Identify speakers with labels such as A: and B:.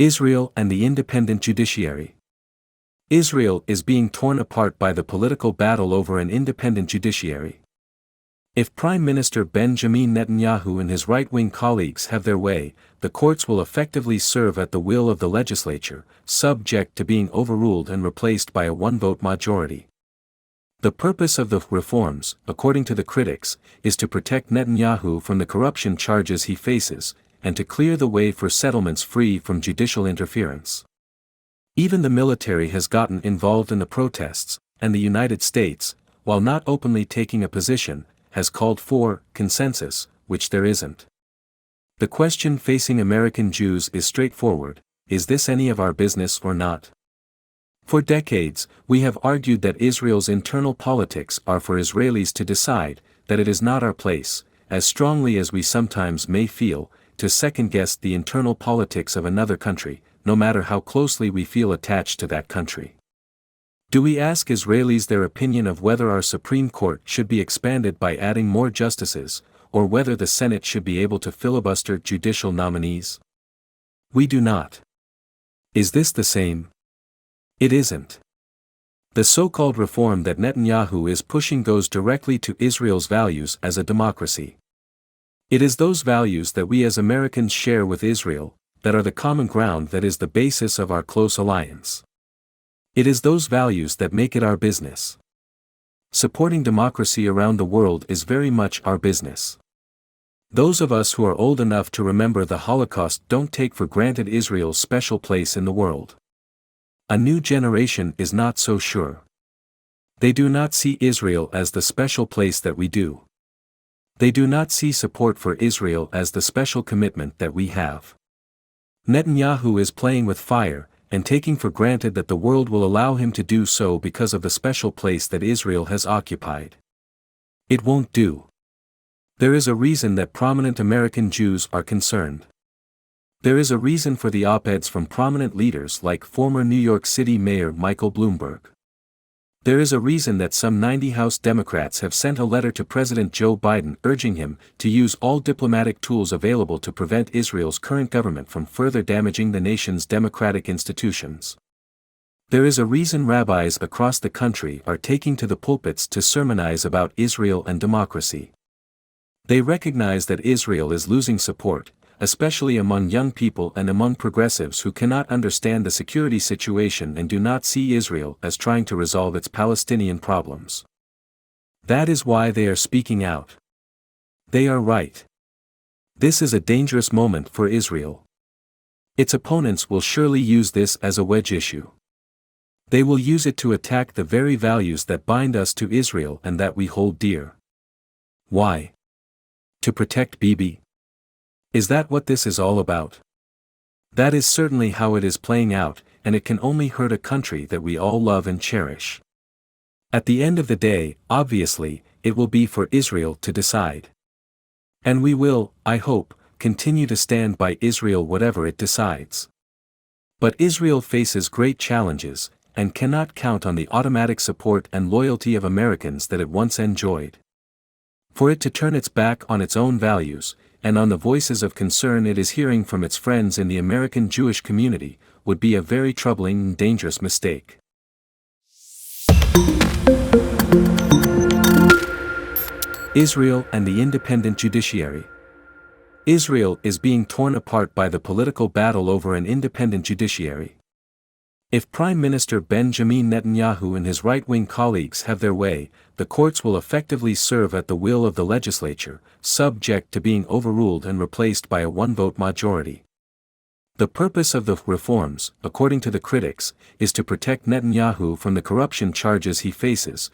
A: Israel and the independent judiciary. Israel is being torn apart by the political battle over an independent judiciary. If Prime Minister Benjamin Netanyahu and his right-wing colleagues have their way, the courts will effectively serve at the will of the legislature, subject to being overruled and replaced by a one-vote majority. The purpose of the reforms, according to the critics, is to protect Netanyahu from the corruption charges he faces, and to clear the way for settlements free from judicial interference. Even the military has gotten involved in the protests, and the United States, while not openly taking a position, has called for consensus, which there isn't. The question facing American Jews is straightforward: is this any of our business or not? For decades, we have argued that Israel's internal politics are for Israelis to decide, that it is not our place, as strongly as we sometimes may feel, to second-guess the internal politics of another country, no matter how closely we feel attached to that country. Do we ask Israelis their opinion of whether our Supreme Court should be expanded by adding more justices, or whether the Senate should be able to filibuster judicial nominees? We do not. Is this the same? It isn't. The so-called reform that Netanyahu is pushing goes directly to Israel's values as a democracy. It is those values that we as Americans share with Israel, that are the common ground that is the basis of our close alliance. It is those values that make it our business. Supporting democracy around the world is very much our business. Those of us who are old enough to remember the Holocaust don't take for granted Israel's special place in the world. A new generation is not so sure. They do not see Israel as the special place that we do. They do not see support for Israel as the special commitment that we have. Netanyahu is playing with fire, and taking for granted that the world will allow him to do so because of the special place that Israel has occupied. It won't do. There is a reason that prominent American Jews are concerned. There is a reason for the op-eds from prominent leaders like former New York City Mayor Michael Bloomberg. There is a reason that some 90 House Democrats have sent a letter to President Joe Biden urging him to use all diplomatic tools available to prevent Israel's current government from further damaging the nation's democratic institutions. There is a reason rabbis across the country are taking to the pulpits to sermonize about Israel and democracy. They recognize that Israel is losing support, especially among young people and among progressives who cannot understand the security situation and do not see Israel as trying to resolve its Palestinian problems. That is why they are speaking out. They are right. This is a dangerous moment for Israel. Its opponents will surely use this as a wedge issue. They will use it to attack the very values that bind us to Israel and that we hold dear. Why? To protect Bibi? Is that what this is all about? That is certainly how it is playing out, and it can only hurt a country that we all love and cherish. At the end of the day, obviously, it will be for Israel to decide. And we will, I hope, continue to stand by Israel whatever it decides. But Israel faces great challenges, and cannot count on the automatic support and loyalty of Americans that it once enjoyed. For it to turn its back on its own values, and on the voices of concern it is hearing from its friends in the American Jewish community, would be a very troubling and dangerous mistake. Israel and the independent judiciary. Israel is being torn apart by the political battle over an independent judiciary. If Prime Minister Benjamin Netanyahu and his right-wing colleagues have their way, the courts will effectively serve at the will of the legislature, subject to being overruled and replaced by a one-vote majority. The purpose of the reforms, according to the critics, is to protect Netanyahu from the corruption charges he faces,